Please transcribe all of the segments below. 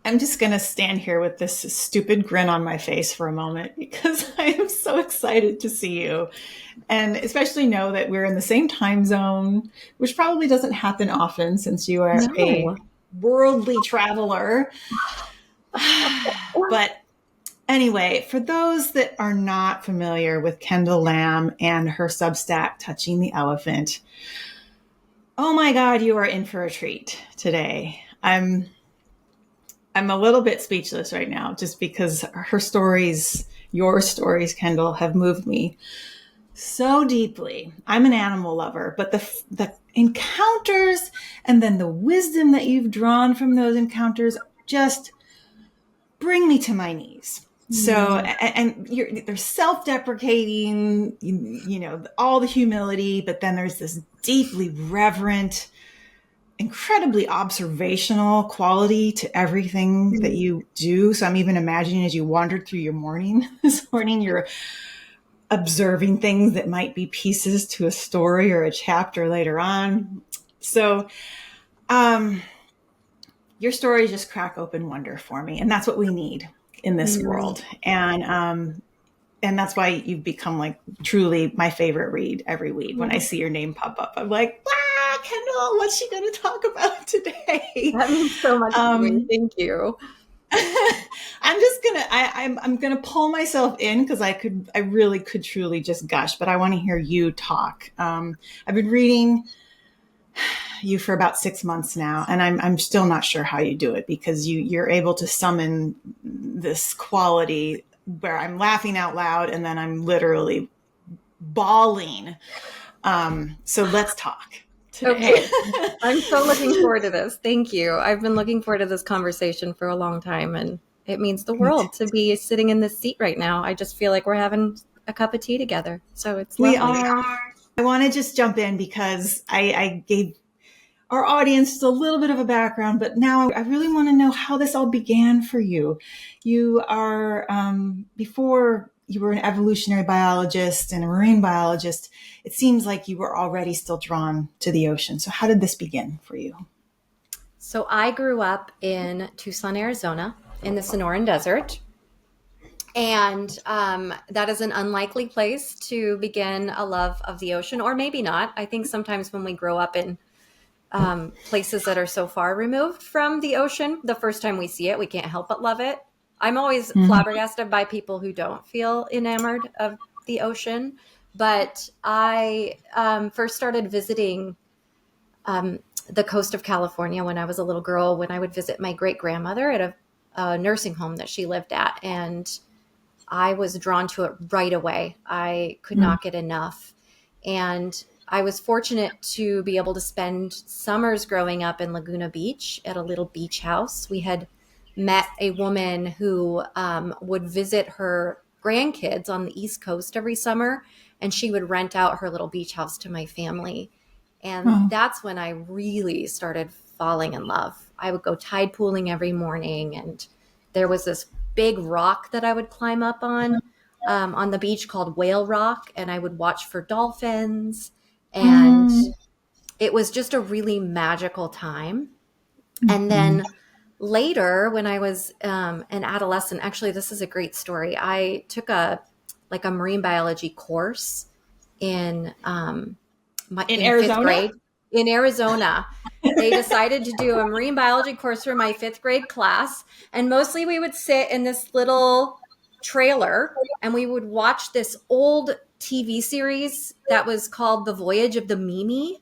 I'm just going to stand here with this stupid grin on my face for a moment because I am so excited to see you. And especially know that we're in the same time zone, which probably doesn't happen often since you are a No. worldly traveler. But anyway, for those that are not familiar with Kendall Lamb and her Substack, Touching the Elephant, oh my God, you are in for a treat today. I'm a little bit speechless right now just because her stories, your stories, Kendall, have moved me so deeply. I'm an animal lover, but the encounters and then the wisdom that you've drawn from those encounters just bring me to my knees. So, Mm. they're self-deprecating, all the humility, but then there's this deeply reverent, incredibly observational quality to everything that you do. So I'm even imagining as you wandered through your morning this morning, you're observing things that might be pieces to a story or a chapter later on. So, um, your stories just crack open wonder for me. And that's what we need in this Mm. world. And that's why you've become like truly my favorite read every week. When I see your name pop up, I'm like, ah, Kendall, what's she going to talk about today? That means so much to me. Um, Thank you. I'm just gonna I'm gonna pull myself in because I really could truly just gush, but I want to hear you talk. I've been reading you for about 6 months now, and I'm still not sure how you do it because you're able to summon this quality where I'm laughing out loud and then I'm literally bawling. So let's talk today. Okay. I'm so looking forward to this. Thank you. I've been looking forward to this conversation for a long time, and it means the Me too. world to be sitting in this seat right now. I just feel like we're having a cup of tea together. So it's We lovely. are. I want to just jump in because I gave our audience just a little bit of a background, but now I really want to know how this all began for you. You are, before you were an evolutionary biologist and a marine biologist, it seems like you were already still drawn to the ocean. So how did this begin for you? So I grew up in Tucson, Arizona, in the Sonoran Desert. And that is an unlikely place to begin a love of the ocean, or maybe not. I think sometimes when we grow up in places that are so far removed from the ocean, the first time we see it, we can't help but love it. I'm always Mm-hmm. flabbergasted by people who don't feel enamored of the ocean. But I first started visiting the coast of California when I was a little girl, when I would visit my great grandmother at a nursing home that she lived at. And I was drawn to it right away. I could not get enough. And I was fortunate to be able to spend summers growing up in Laguna Beach at a little beach house. We had met a woman who would visit her grandkids on the East Coast every summer, and she would rent out her little beach house to my family. And Oh. that's when I really started falling in love. I would go tide pooling every morning, and there was this big rock that I would climb up on the beach called Whale Rock, and I would watch for dolphins. And Mm. it was just a really magical time. And then later, when I was an adolescent, actually, this is a great story. I took a marine biology course in In in fifth Arizona? grade in Arizona. They decided to do a marine biology course for my fifth grade class. And mostly we would sit in this little trailer and we would watch this old TV series that was called The Voyage of the Mimi.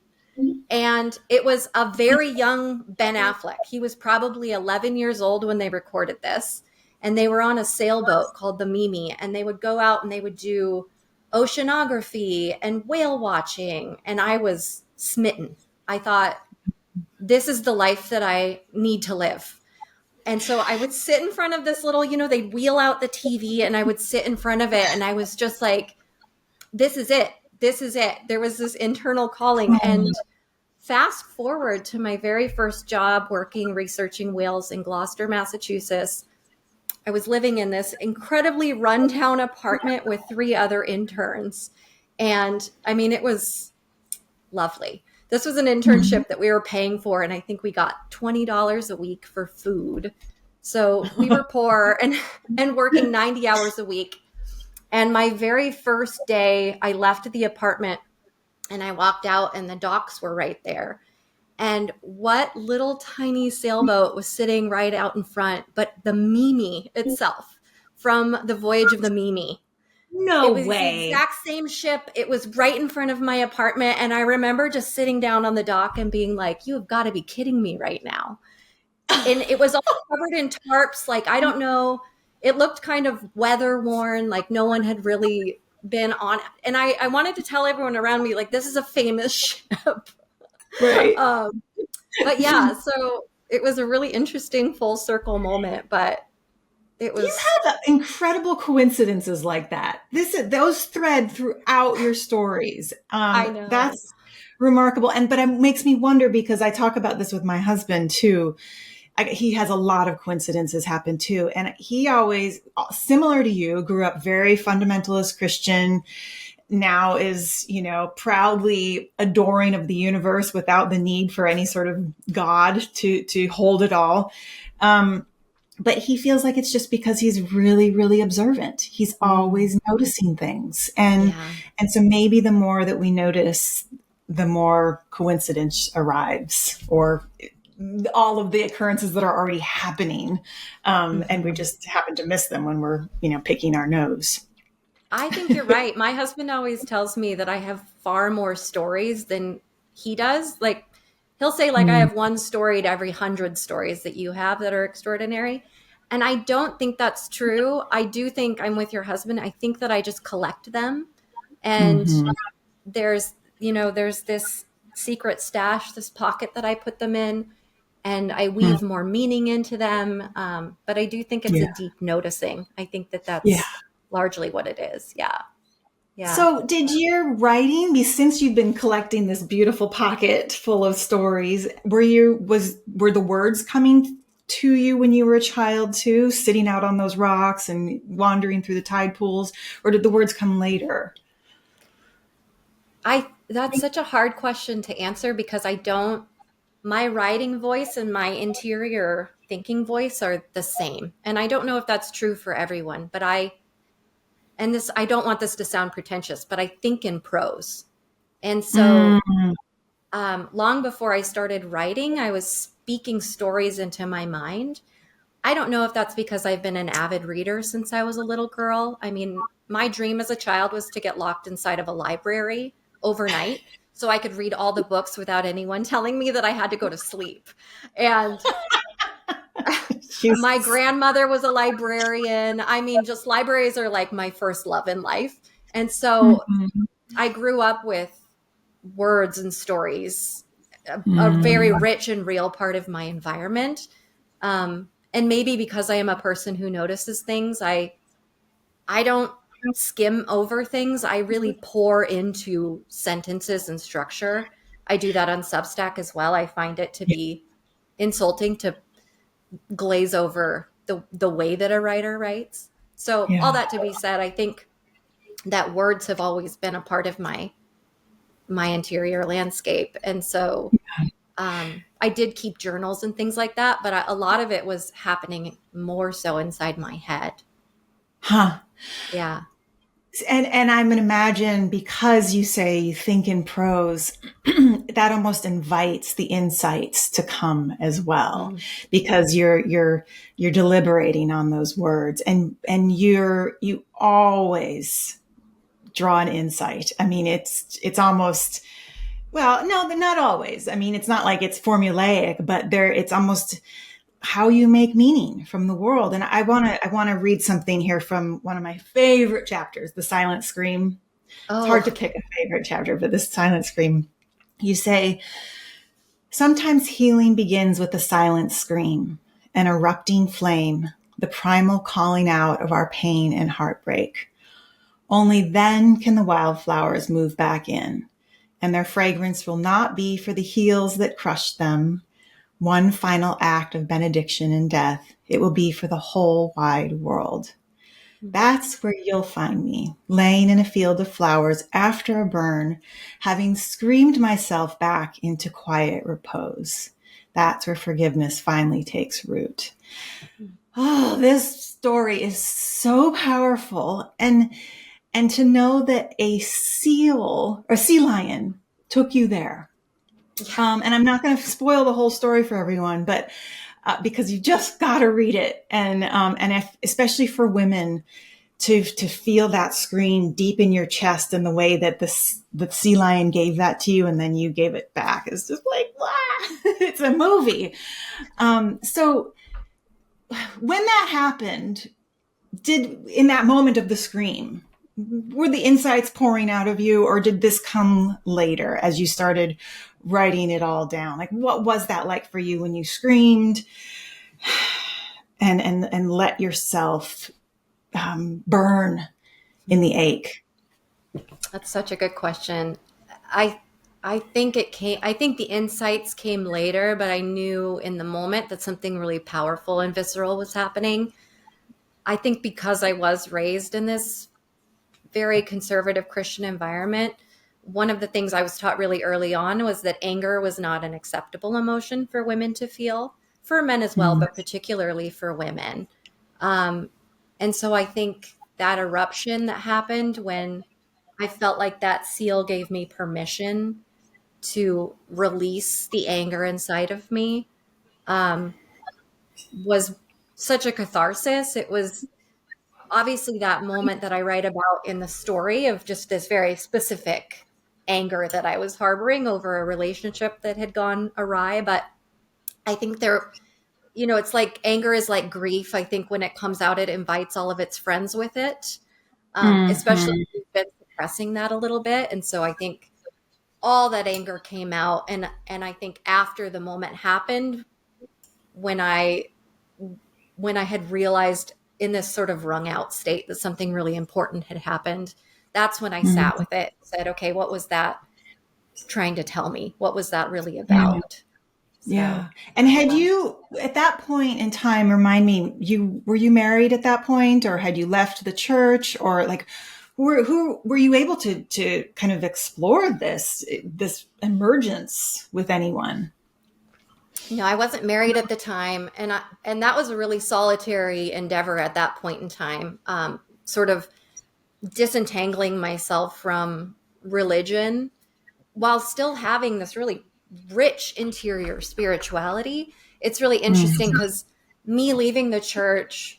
And it was a very young Ben Affleck. He was probably 11 years old when they recorded this. And they were on a sailboat called the Mimi. And they would go out and they would do oceanography and whale watching. And I was smitten. I thought, this is the life that I need to live. And so I would sit in front of this little, they'd wheel out the TV and I would sit in front of it. And I was just like, this is it. This is it. There was this internal calling. And fast forward to my very first job working, researching whales in Gloucester, Massachusetts. I was living in this incredibly rundown apartment with 3 other interns. And I mean, it was lovely. This was an internship that we were paying for, and I think we got $20 a week for food. So we were poor and working 90 hours a week. And my very first day, I left the apartment and I walked out, and the docks were right there. And what little tiny sailboat was sitting right out in front, but the Mimi itself from the voyage of the Mimi. No It was the way. exact same ship. It was right in front of my apartment. And I remember just sitting down on the dock and being like, you have got to be kidding me right now. And it was all covered in tarps. Like, I don't know. It looked kind of weather worn, like no one had really been on. And I wanted to tell everyone around me, like, this is a famous ship. Right. um, but yeah, so it was a really interesting full circle moment, but it You was, have incredible coincidences like that. Those thread throughout your stories. I know. That's remarkable. But it makes me wonder, because I talk about this with my husband too. He has a lot of coincidences happen too. And he always, similar to you, grew up very fundamentalist Christian, now is, proudly adoring of the universe without the need for any sort of God to hold it all. But he feels like it's just because he's really, really observant. He's always noticing things. Yeah. And so maybe the more that we notice, the more coincidence arrives, or all of the occurrences that are already happening. And we Mhm. just happen to miss them when we're, picking our nose. I think you're right. My husband always tells me that I have far more stories than he does. Like, he'll say, like, I Mm, have one story to every 100 stories that you have that are extraordinary. And I don't think that's true. I do think I'm with your husband. I think that I just collect them. And mm-hmm. there's this secret stash, this pocket that I put them in, and I weave more meaning into them. But I do think it's a Yeah. deep noticing. I think that Yeah. that's largely what it is. Yeah. Yeah. So, did your writing be, since you've been collecting this beautiful pocket full of stories, were the words coming to you when you were a child too, sitting out on those rocks and wandering through the tide pools, or did the words come later? That's such a hard question to answer because I don't my writing voice and my interior thinking voice are the same. And I don't know if that's true for everyone, but I don't want this to sound pretentious, but I think in prose. And so Mm, long before I started writing, I was speaking stories into my mind. I don't know if that's because I've been an avid reader since I was a little girl. I mean, my dream as a child was to get locked inside of a library overnight so I could read all the books without anyone telling me that I had to go to sleep. And my Jesus. grandmother was a librarian. I mean, just libraries are like my first love in life. And so Mhm. I grew up with words and stories, a very Mm, rich and real part of my environment. And maybe because I am a person who notices things, I don't skim over things. I really pour into sentences and structure. I do that on Substack as well. I find it to yeah, be insulting to glaze over the way that a writer writes. So all yeah, that to be said, I think that words have always been a part of my interior landscape. And so I did keep journals and things like that, but a lot of it was happening more so inside my head. huh. Yeah. And I'm going to imagine, because you say you think in prose, that almost invites the insights to come as well, Mm. because you're deliberating on those words, and you always draw an insight. I mean, it's almost, well, no, not always. I mean, it's not like it's formulaic, but it's almost how you make meaning from the world. And I want to read something here from one of my favorite chapters, The Silent Scream. It's hard to Oh, pick a favorite chapter, but this Silent Scream, you say, sometimes healing begins with a silent scream, an erupting flame, the primal calling out of our pain and heartbreak. Only then can the wildflowers move back in, and their fragrance will not be for the heels that crushed them, one final act of benediction in death. It will be for the whole wide world. That's where you'll find me, laying in a field of flowers after a burn, having screamed myself back into quiet repose. that's where forgiveness finally takes root. Oh, this story is so powerful. And to know that a seal or sea lion took you there. And I'm not going to spoil the whole story for everyone, but because you just got to read it. And if, especially for women, to feel that scream deep in your chest in the way that the sea lion gave that to you and then you gave it back is just like, wow. It's a movie. So when that happened, in that moment of the scream, were the insights pouring out of you, or did this come later as you started writing it all down? Like, what was that like for you when you screamed and let yourself burn in the ache? That's such a good question. I I think it came I think the insights came later, but I knew in the moment that something really powerful and visceral was happening. I think because I was raised in this very conservative Christian environment, one of the things I was taught really early on was that anger was not an acceptable emotion for women to feel, for men as well, Mm. but particularly for women. Um, and so I think that eruption that happened when I felt like that seal gave me permission to release the anger inside of me, um, was such a catharsis. It was obviously that moment that I write about in the story of just this very specific anger that I was harboring over a relationship that had gone awry. But I think it's like anger is like grief. I think when it comes out, it invites all of its friends with it, especially Mhm. if you've been suppressing that a little bit. And so I think all that anger came out. And I think after the moment happened, when I when I had realized in this sort of wrung out state that something really important had happened, that's when I sat Mhm. with it, said, okay, what was that trying to tell me? What was that really Yeah. about? So, Yeah. And had yeah. you at that point in time, remind me, were you married at that point, or had you left the church, or like who were you able to kind of explore this emergence with anyone? No, I wasn't married at the time, and that was a really solitary endeavor at that point in time. Sort of disentangling myself from religion while still having this really rich interior spirituality. It's really interesting Mm. because me leaving the church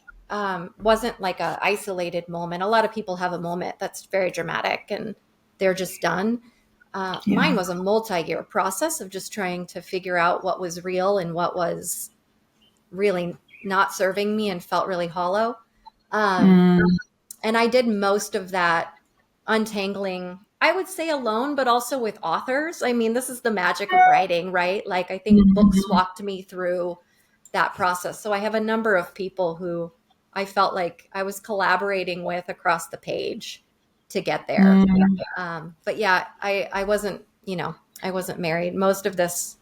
wasn't like a isolated moment. A lot of people have a moment that's very dramatic and they're just done. Mine Yeah. was a multi-year process of just trying to figure out what was real and what was really not serving me and felt really hollow. Um, Mm. and I did most of that untangling, I would say alone, but also with authors. I mean, this is the magic of writing, right? Like, I think books Mhm. walked me through that process. So I have a number of people who I felt like I was collaborating with across the page to get there. Mm. But yeah, I wasn't, I wasn't married. Most of this,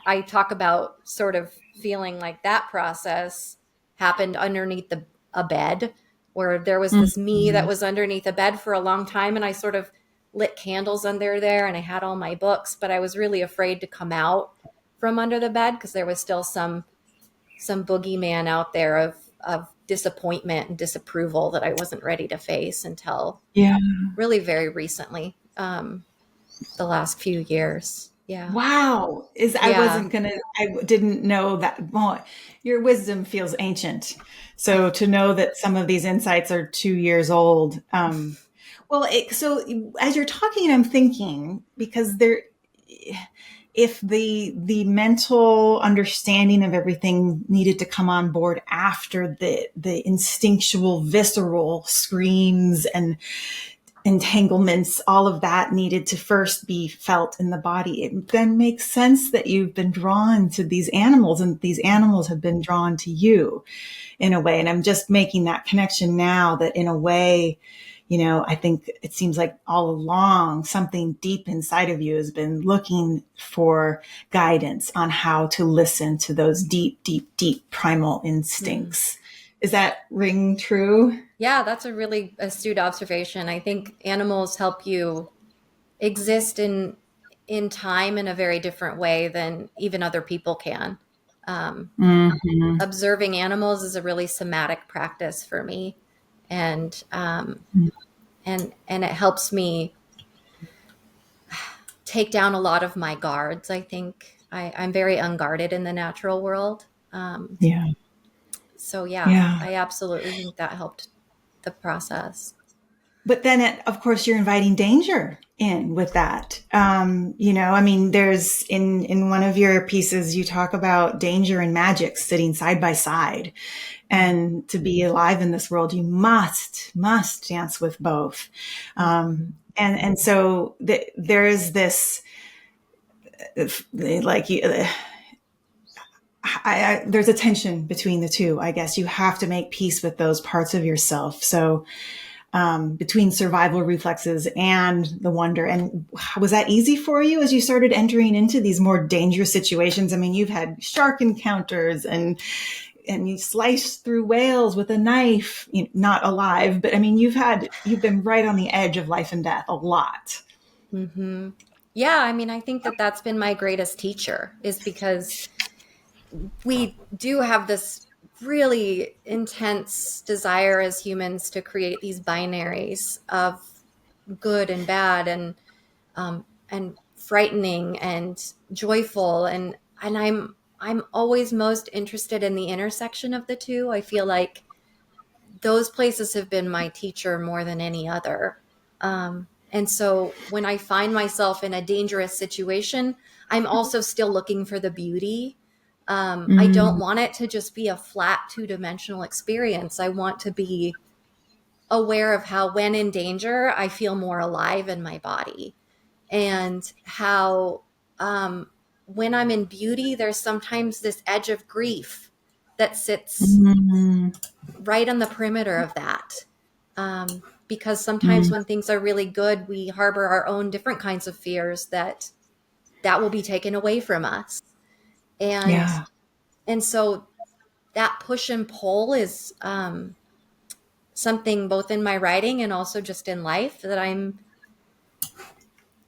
I talk about sort of feeling like that process happened underneath a bed, where there was this me that Mhm. was underneath a bed for a long time, and I sort of lit candles under there and I had all my books, but I was really afraid to come out from under the bed because there was still some boogeyman out there of disappointment and disapproval that I wasn't ready to face until Yeah. really very recently, the last few years. Yeah. Wow. I Yeah. wasn't gonna, didn't know that. Well, your wisdom feels ancient. So to know that some of these insights are 2 years old. So as you're talking, I'm thinking, because if the mental understanding of everything needed to come on board after the instinctual, visceral screams and entanglements, all of that needed to first be felt in the body. It then makes sense that you've been drawn to these animals and these animals have been drawn to you in a way. And I'm just making that connection now that in a way, I think it seems like all along something deep inside of you has been looking for guidance on how to listen to those deep, deep, deep primal Mm. instincts. Is that ring true? Yeah, that's a really astute observation. I think animals help you exist in time in a very different way than even other people can. Um, Mm-hmm. Observing animals is a really somatic practice for me, and and it helps me take down a lot of my guards. I think I'm very unguarded in the natural world. Yeah. So yeah, Yeah. I absolutely think that helped the process. But then, of course, you're inviting danger in with that. I mean, there's in one of your pieces, you talk about danger and magic sitting side by side. And to be alive in this world, you must dance with both. And so there is this, like, there's a tension between the two. I guess you have to make peace with those parts of yourself. So between survival reflexes and the wonder. And was that easy for you as you started entering into these more dangerous situations? I mean, you've had shark encounters and you sliced through whales with a knife, not alive, but I mean, you've been right on the edge of life and death a lot. Mm-hmm. Yeah, I mean, I think that that's been my greatest teacher, is because we do have this really intense desire as humans to create these binaries of good and bad, and frightening and joyful, and I'm always most interested in the intersection of the two. I feel like those places have been my teacher more than any other. And so when I find myself in a dangerous situation, I'm also still looking for the beauty. I don't Mm, want it to just be a flat 2-dimensional experience. I want to be aware of how, when in danger, I feel more alive in my body, and how, when I'm in beauty, there's sometimes this edge of grief that sits mm, right on the perimeter of that. Because sometimes mm, when things are really good, we harbor our own different kinds of fears that will be taken away from us. And yeah. and so that push and pull is, something both in my writing and also just in life that I'm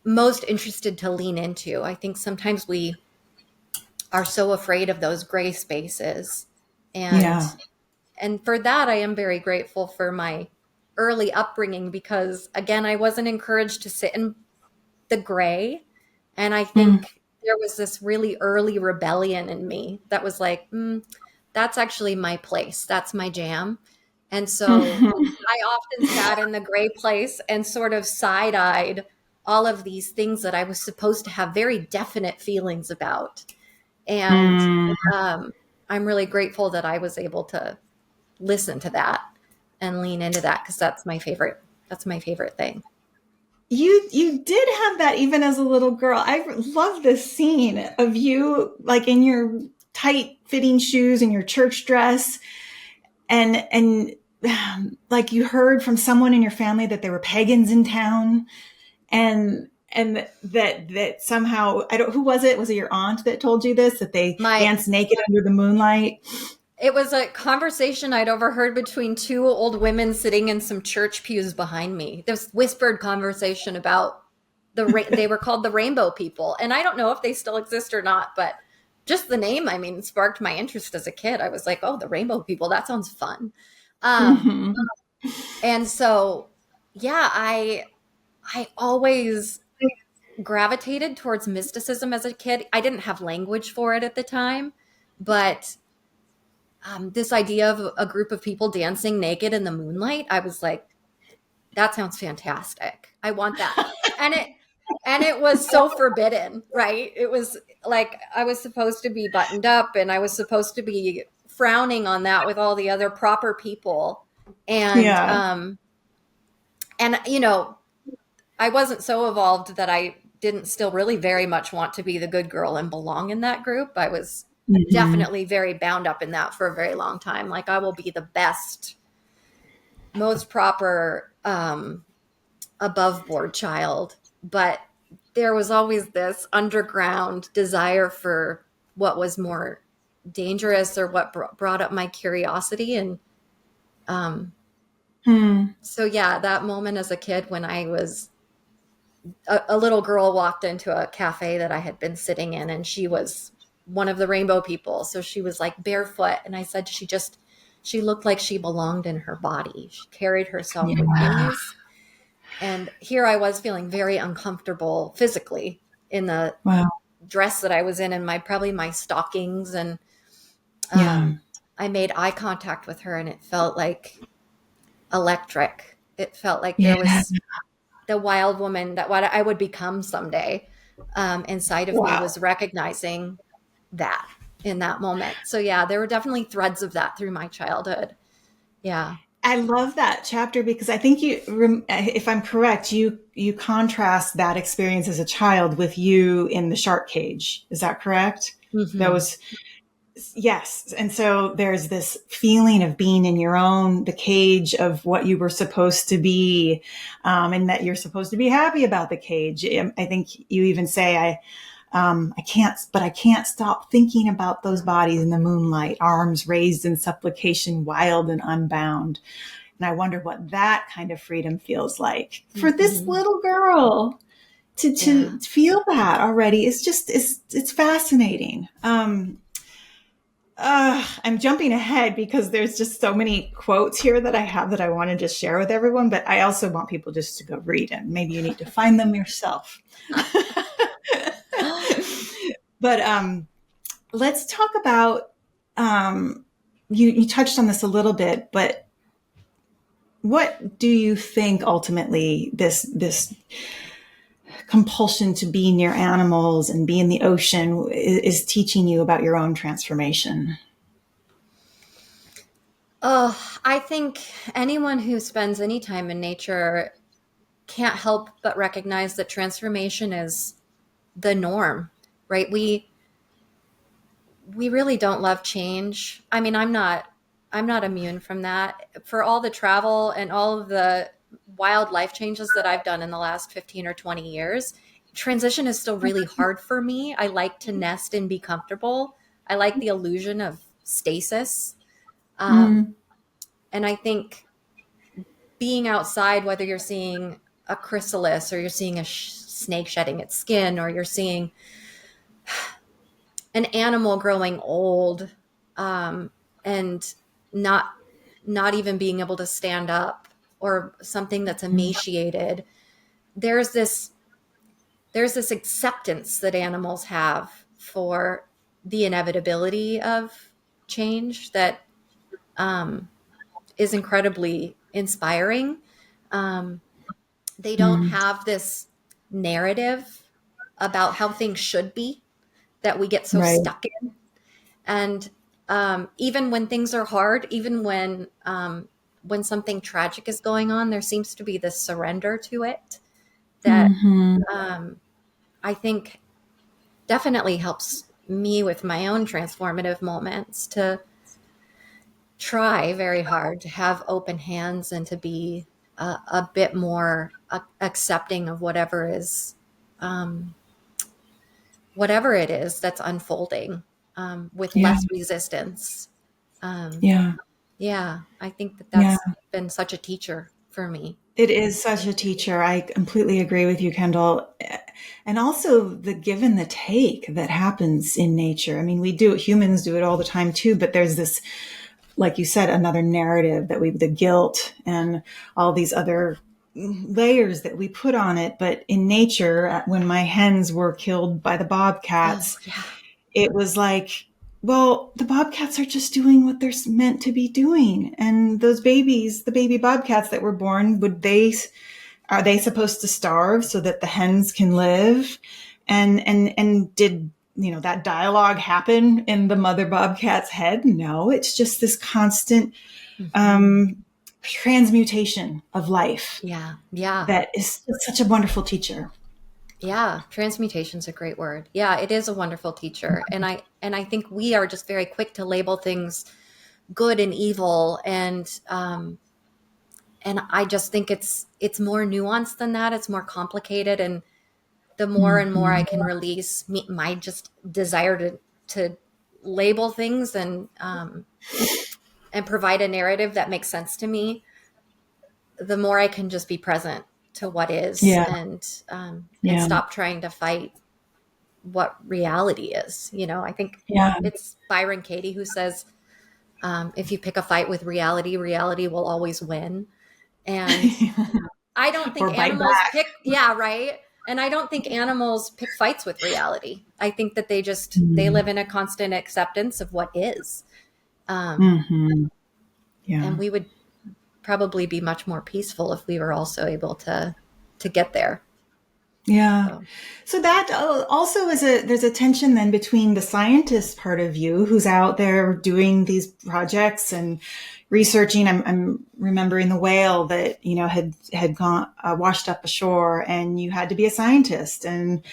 most interested to lean into. I think sometimes we are so afraid of those gray spaces, and Yeah. and for that I am very grateful for my early upbringing, because again, I wasn't encouraged to sit in the gray, and I Mm. think there was this really early rebellion in me that was like, that's actually my place, that's my jam. And so Mhm. I often sat in the gray place and sort of side-eyed all of these things that I was supposed to have very definite feelings about. And Mm. um, I'm really grateful that I was able to listen to that and lean into that, because that's my favorite. That's my favorite thing. You did have that even as a little girl. I love this scene of you like in your tight fitting shoes and your church dress and like you heard from someone in your family that there were pagans in town and that somehow I don't who was it your aunt that told you this that they My danced naked under the moonlight. It was a conversation I'd overheard between two old women sitting in some church pews behind me. This whispered conversation about they were called the Rainbow People, and I don't know if they still exist or not, but just the name, I mean, sparked my interest as a kid. I was like, "Oh, the Rainbow People, that sounds fun." Um, Mm-hmm. and so, yeah, I always gravitated towards mysticism as a kid. I didn't have language for it at the time, but this idea of a group of people dancing naked in the moonlight, I was like, that sounds fantastic. I want that. And it was so forbidden, right? It was like I was supposed to be buttoned up, and I was supposed to be frowning on that with all the other proper people. And Yeah. I wasn't so evolved that I didn't still really very much want to be the good girl and belong in that group. I was Mm-hmm. definitely very bound up in that for a very long time. Like, I will be the best, most proper, above board child. But there was always this underground desire for what was more dangerous, or what brought up my curiosity. And um, Hmm. so, yeah, that moment as a kid when I was a little girl walked into a cafe that I had been sitting in, and she was one of the rainbow people. So she was like barefoot. And I said, she looked like she belonged in her body. She carried herself with Yeah. ease. And here I was feeling very uncomfortable physically in the Wow. dress that I was in and probably my stockings. And Yeah. I made eye contact with her, and it felt like electric. It felt like there Yeah. was the wild woman that what I would become someday inside of me Wow. was recognizing that in that moment. So yeah, there were definitely threads of that through my childhood. Yeah. I love that chapter because I think if I'm correct, you contrast that experience as a child with you in the shark cage. Is that correct? That Mm-hmm. was yes. And so there's this feeling of being in the cage of what you were supposed to be, and that you're supposed to be happy about the cage. I think you even say, I can't stop thinking about those bodies in the moonlight, arms raised in supplication, wild and unbound. And I wonder what that kind of freedom feels like for this Mm-hmm. little girl Yeah. to feel that already. It's fascinating. I'm jumping ahead because there's just so many quotes here that I have that I want to just share with everyone, but I also want people just to go read them. Maybe you need to find them yourself. But let's talk about you touched on this a little bit, but what do you think ultimately this compulsion to be near animals and be in the ocean is teaching you about your own transformation? Oh, I think anyone who spends any time in nature can't help but recognize that transformation is the norm, right? We really don't love change. I mean, I'm not immune from that. For all the travel and all of the wild life changes that I've done in the last 15 or 20 years, transition is still really hard for me. I like to nest and be comfortable. I like the illusion of stasis. Um, Mm, and I think being outside, whether you're seeing a chrysalis or you're seeing a snake shedding its skin or you're seeing an animal growing old, and not not even being able to stand up, or something that's mm, emaciated, there's this there's this acceptance that animals have for the inevitability of change that um, is incredibly inspiring. Um, they don't mm. have this narrative about how things should be that we get so Right. stuck in. And even when things are hard, even when something tragic is going on, there seems to be this surrender to it that Hmm. um, I think definitely helps me with my own transformative moments to try very hard to have open hands and to be a bit more accepting of um, whatever it is that's unfolding, with Yeah. less resistance. Um, Yeah. yeah, I think that Yeah. that's been such a teacher for me. It is such a teacher. I completely agree with you, Kendall. And also the give and the take that happens in nature. I mean, humans do it all the time too, but there's this, like you said, another narrative the guilt and all these other layers that we put on it. But in nature, when my hens were killed by the Oh, bobcats, yeah. it was like, well, the bobcats are just doing what they're meant to be doing. And those babies, the baby bobcats that were born, are they supposed to starve so that the hens can live? And did, that dialogue happen in the mother bobcat's head? No, it's just this constant Hmm. um, transmutation of life Yeah. Yeah. that is such a wonderful teacher. Yeah. Transmutation's a great word. Yeah, it is a wonderful teacher. And I think we are just very quick to label things good and evil. And I just think it's more nuanced than that. It's more complicated. And the more and more I Mm-hmm. can release my just desire to label things and provide a narrative that makes sense to me, the more I can just be present to what is, Yeah. and Yeah. stop trying to fight what reality is. I think Yeah. it's Byron Katie who says, if you pick a fight with reality, reality will always win. And I don't Or think bite animals back. pick, yeah, right. And I don't think animals pick fights with reality. I think that they live in a constant acceptance of what is. Mm-hmm. And Yeah. we would probably be much more peaceful if we were also able to get there. Yeah. So, So that also there's a tension then between the scientist part of you who's out there doing these projects and researching. I'm remembering the whale that, had gone, washed up ashore, and you had to be a scientist and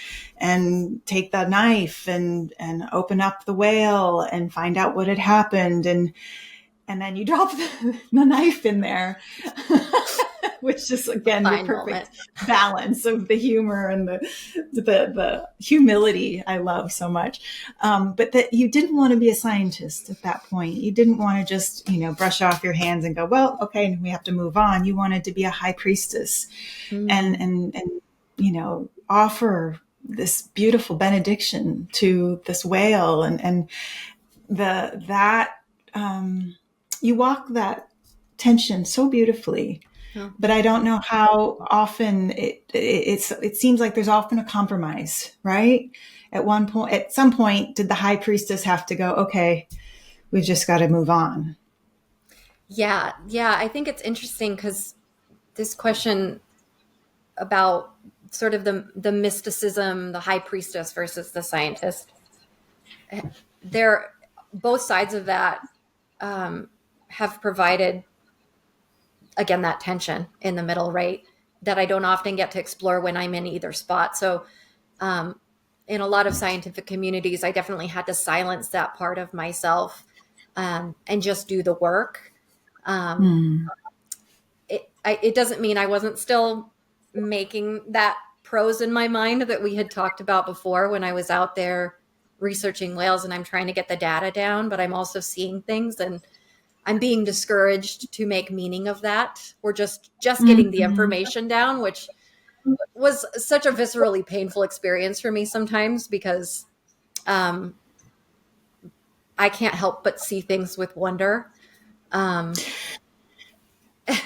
take the knife and open up the whale and find out what had happened. And then you drop the knife in there, which is again the fine moment. perfect balance of the humor and the humility I love so much. But that you didn't want to be a scientist at that point. You didn't want to just brush off your hands and go, well, okay, we have to move on. You wanted to be a high priestess and offer this beautiful benediction to this whale and that you walk that tension so beautifully, Oh. but I don't know how often it seems like there's often a compromise, right? At some point, did the high priestess have to go, okay, we've just got to move on? Yeah. Yeah. I think it's interesting because this question about sort of the mysticism, the high priestess versus the scientist, they're both sides of that have provided, again, that tension in the middle, right? That I don't often get to explore when I'm in either spot. So, in a lot of scientific communities, I definitely had to silence that part of myself and just do the work. Hmm. It doesn't mean I wasn't still making that prose in my mind that we had talked about before when I was out there researching whales and I'm trying to get the data down, but I'm also seeing things and I'm being discouraged to make meaning of that. We're just getting the Mm-hmm. information down, which was such a viscerally painful experience for me sometimes because um, I can't help but see things with wonder. Um,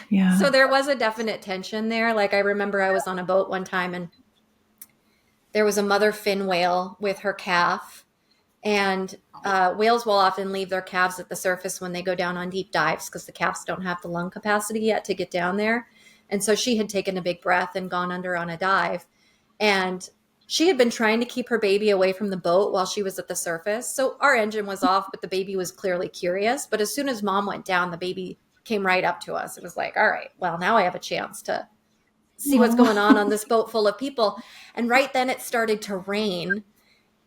Yeah. so there was a definite tension there. Like I remember I was on a boat one time and there was a mother fin whale with her calf. And whales will often leave their calves at the surface when they go down on deep dives because the calves don't have the lung capacity yet to get down there. And so she had taken a big breath and gone under on a dive. And she had been trying to keep her baby away from the boat while she was at the surface. So our engine was off, but the baby was clearly curious. But as soon as mom went down, the baby came right up to us. It was like, all right, well, now I have a chance to see what's going on this boat full of people. And right then it started to rain.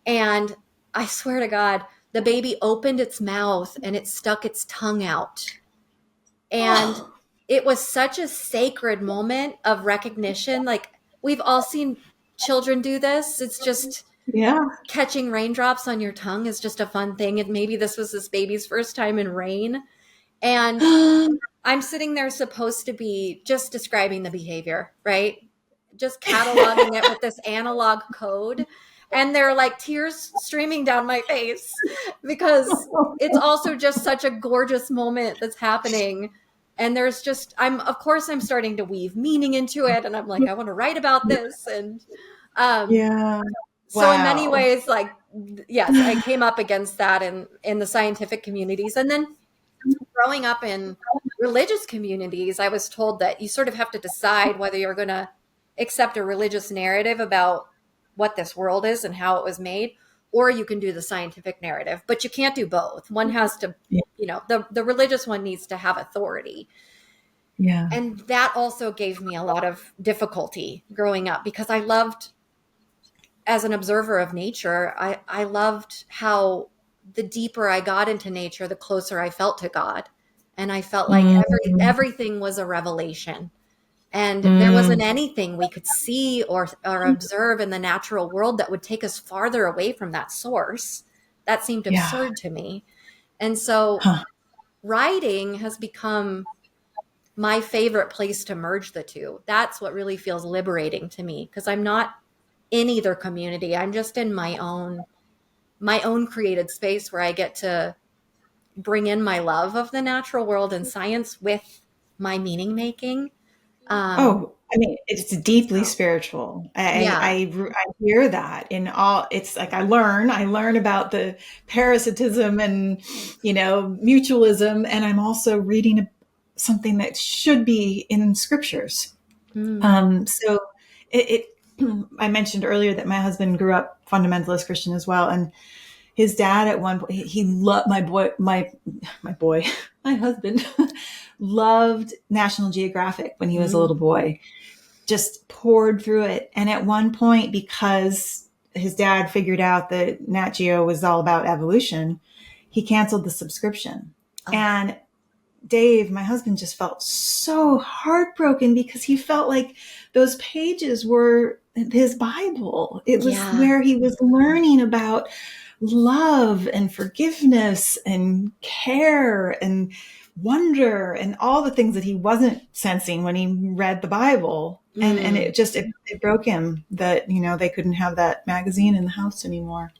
And I swear to God, the baby opened its mouth and it stuck its tongue out. And it was such a sacred moment of recognition. Like we've all seen children do this. It's just Yeah. catching raindrops on your tongue is just a fun thing. And maybe this was this baby's first time in rain. And I'm sitting there supposed to be just describing the behavior, right? Just cataloging it with this analog code. And there are like tears streaming down my face because it's also just such a gorgeous moment that's happening. And there's just, of course, I'm starting to weave meaning into it. And I'm like, I want to write about this. And um, Yeah. so in many Wow. ways, like, yes, I came up against that in the scientific communities. And then growing up in religious communities, I was told that you sort of have to decide whether you're going to accept a religious narrative about what this world is and how it was made, or you can do the scientific narrative. But you can't do both. One has to, Yeah. the religious one needs to have authority. Yeah. And that also gave me a lot of difficulty growing up because I loved, as an observer of nature, I loved how the deeper I got into nature, the closer I felt to God. And I felt like Mm. everything was a revelation. And there Mm. wasn't anything we could see or observe in the natural world that would take us farther away from that source. That seemed Yeah. absurd to me. And so Huh. writing has become my favorite place to merge the two. That's what really feels liberating to me, because I'm not in either community. I'm just in my own created space where I get to bring in my love of the natural world and science with my meaning making. Um, Oh, I mean, it's deeply so spiritual. yeah. I hear that in all. It's like I learn about the parasitism and, mutualism, and I'm also reading something that should be in scriptures. Mm. So I mentioned earlier that my husband grew up fundamentalist Christian as well, and his dad at one point, he loved my boy, my husband loved National Geographic when he was a Mm. little boy, just poured through it. And at one point, because his dad figured out that Nat Geo was all about evolution, he canceled the subscription. Oh, And Dave, my husband, just felt so heartbroken because he felt like those pages were his Bible. It was yeah. where he was learning about love and forgiveness and care and wonder and all the things that he wasn't sensing when he read the Bible. And Mm. it broke him that, they couldn't have that magazine in the house anymore.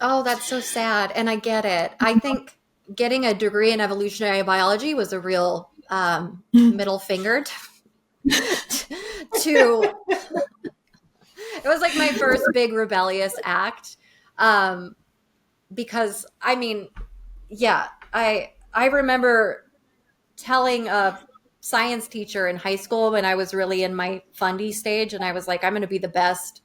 Oh, that's so sad. And I get it. I think getting a degree in evolutionary biology was a real middle finger to, it was like my first big rebellious act. Um, because I mean, yeah, I remember telling a science teacher in high school when I was really in my fundy stage, and I was like, I'm going to be the best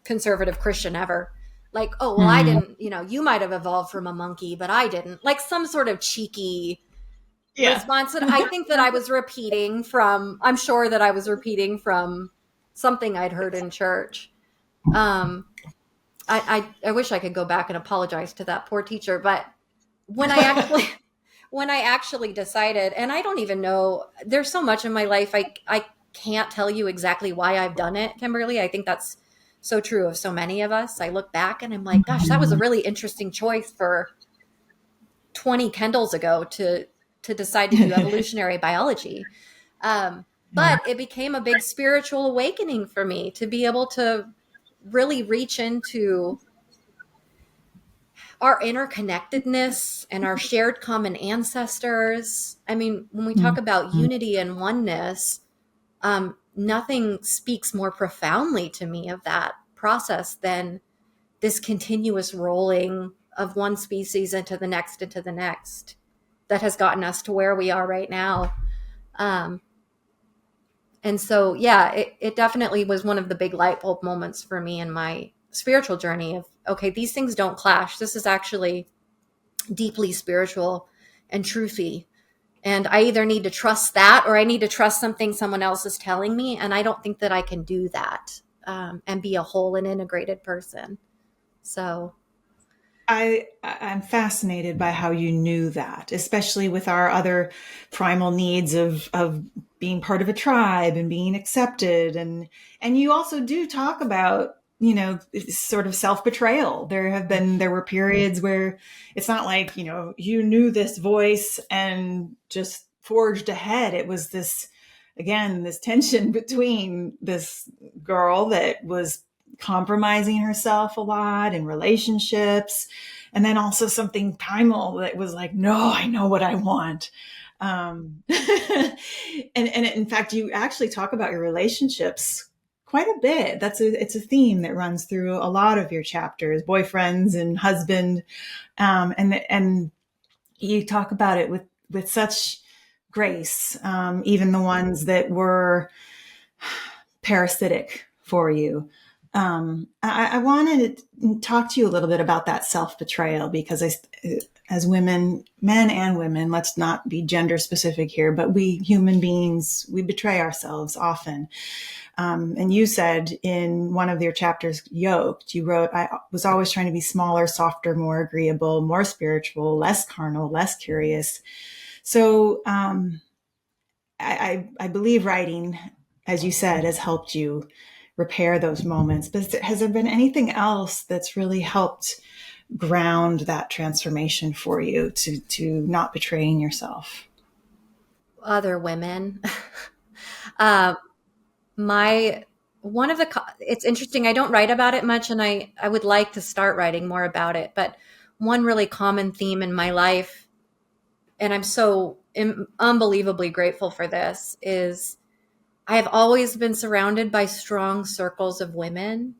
conservative Christian ever. Like, oh, well, I Mm. didn't, you might have evolved from a monkey, but I didn't. Like some sort of cheeky Yeah. response that I think that I was repeating from, I'm sure that I was repeating from something I'd heard in church. Um, I wish I could go back and apologize to that poor teacher, but when I actually when I actually decided, and I don't even know, there's so much in my life I can't tell you exactly why I've done it, Kimberly. I think that's so true of so many of us. I look back and I'm like, gosh, that was a really interesting choice for 20 Kendalls ago to decide to do evolutionary biology. But it became a big spiritual awakening for me to be able to really reach into our interconnectedness and our shared common ancestors. I mean, when we talk about unity and oneness, nothing speaks more profoundly to me of that process than this continuous rolling of one species into the next that has gotten us to where we are right now. Um, and so, yeah, it definitely was one of the big light bulb moments for me in my spiritual journey of, okay, these things don't clash. This is actually deeply spiritual and truthy. And I either need to trust that or I need to trust something someone else is telling me. And I don't think that I can do that and be a whole and integrated person. So, I'm fascinated by how you knew that, especially with our other primal needs of being part of a tribe and being accepted, and you also do talk about, sort of self-betrayal. There were periods where it's not like, you knew this voice and just forged ahead. It was this, again, this tension between this girl that was compromising herself a lot in relationships, and then also something primal that was like, no, I know what I want. And in fact, you actually talk about your relationships quite a bit. It's a theme that runs through a lot of your chapters, boyfriends and husband. And you talk about it with such grace, even the ones that were parasitic for you. I wanted to talk to you a little bit about that self betrayal because as women, men and women, let's not be gender specific here, but we human beings, we betray ourselves often. And you said in one of your chapters, Yoked, you wrote, I was always trying to be smaller, softer, more agreeable, more spiritual, less carnal, less curious. So I believe writing, as you said, has helped you repair those moments. But has there been anything else that's really helped ground that transformation for you to not betraying yourself? other women. uh, my one of the it's interesting. I don't write about it much, and I would like to start writing more about it. But one really common theme in my life, and I'm so unbelievably grateful for this, is I have always been surrounded by strong circles of women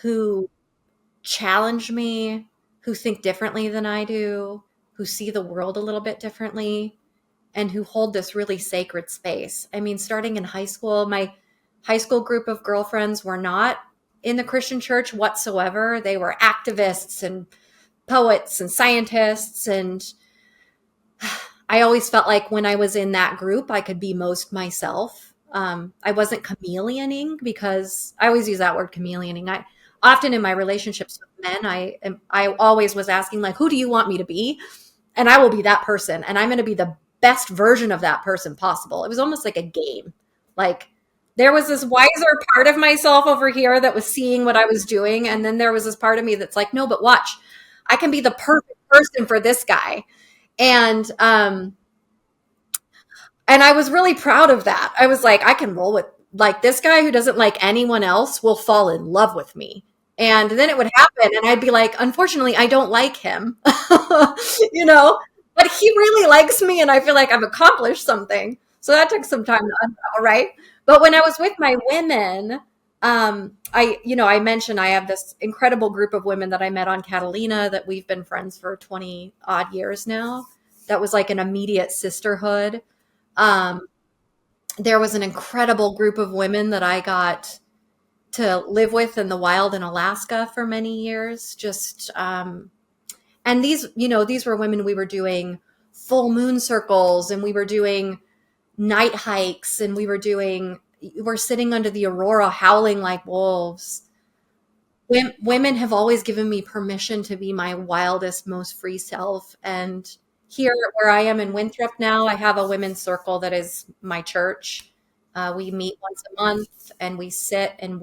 who challenge me, who think differently than I do, who see the world a little bit differently, and who hold this really sacred space. I mean, starting in high school, my high school group of girlfriends were not in the Christian church whatsoever. They were activists and poets and scientists. And I always felt like when I was in that group, I could be most myself. I wasn't chameleoning, because I always use that word, chameleoning. I often in my relationships with men, I always was asking, like, who do you want me to be? And I will be that person, and I'm going to be the best version of that person possible. It was almost like a game. Like, there was this wiser part of myself over here that was seeing what I was doing, and then there was this part of me that's like, no, but watch, I can be the perfect person for this guy. And and I was really proud of that. I was like, I can roll with, like, this guy who doesn't like anyone else will fall in love with me. And then it would happen, and I'd be like, unfortunately, I don't like him, you know, but he really likes me, and I feel like I've accomplished something. So that took some time to unravel, right? But when I was with my women, I mentioned I have this incredible group of women that I met on Catalina that we've been friends for 20 odd years now. That was like an immediate sisterhood. Um, there was an incredible group of women that I got to live with in the wild in Alaska for many years. And these were women, we were doing full moon circles, and we were doing night hikes, and we're sitting under the aurora howling like wolves. Women have always given me permission to be my wildest, most free self. And here where I am in Winthrop now, I have a women's circle that is my church. We meet once a month, and we sit, and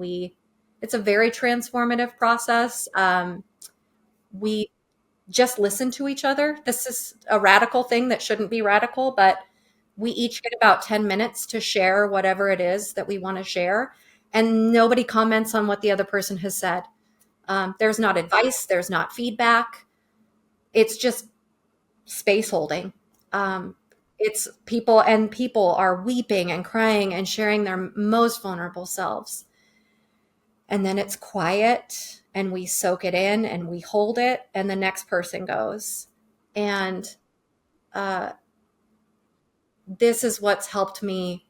it's a very transformative process. We just listen to each other. This is a radical thing that shouldn't be radical, but we each get about 10 minutes to share whatever it is that we want to share. And nobody comments on what the other person has said. There's not advice, there's not feedback. It's just space holding. It's people, and people are weeping and crying and sharing their most vulnerable selves. And then it's quiet, and we soak it in, and we hold it, and the next person goes. And uh, this is what's helped me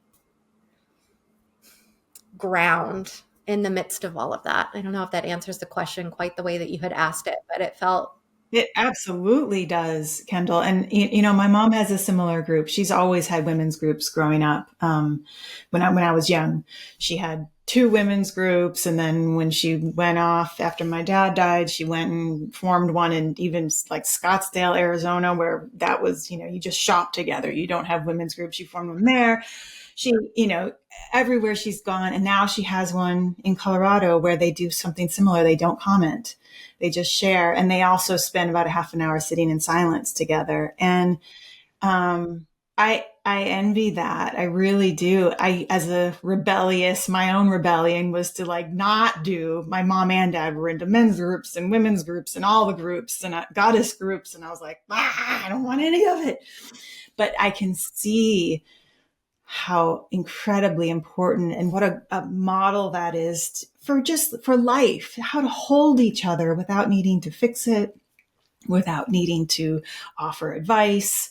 ground in the midst of all of that. I don't know if that answers the question quite the way that you had asked it, but it felt. It absolutely does, Kendall. And my mom has a similar group. She's always had women's groups growing up. When I was young, she had two women's groups, and then when she went off after my dad died, she went and formed one in even like Scottsdale, Arizona, where that was, you just shop together. You don't have women's groups. You form them there. She, everywhere she's gone, and now she has one in Colorado where they do something similar. They don't comment. They just share, and they also spend about a half an hour sitting in silence together. And I envy that. I really do. As a rebellious, my own rebellion was to like not do. My mom and dad were into men's groups and women's groups and all the groups and goddess groups, and I was like, I don't want any of it. But I can see how incredibly important and what a model that is for life, how to hold each other without needing to fix it, without needing to offer advice.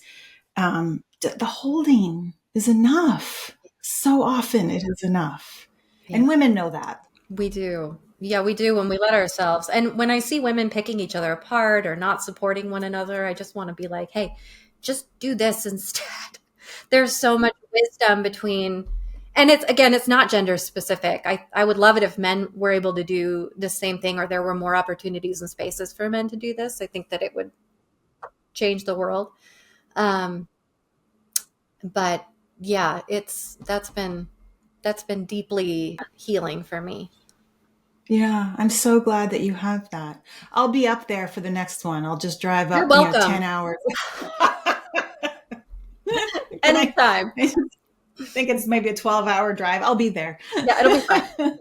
The holding is enough. So often it is enough. Yeah. And women know that. We do. Yeah, we do when we let ourselves. And when I see women picking each other apart or not supporting one another, I just want to be like, hey, just do this instead. There's so much wisdom between, and it's not gender specific. I would love it if men were able to do the same thing, or there were more opportunities and spaces for men to do this. I think that it would change the world. But yeah, that's been deeply healing for me. Yeah, I'm so glad that you have that. I'll be up there for the next one. I'll just drive You're up, welcome. 10 hours. And Anytime. I think it's maybe a 12-hour drive. I'll be there. Yeah, it'll be fine.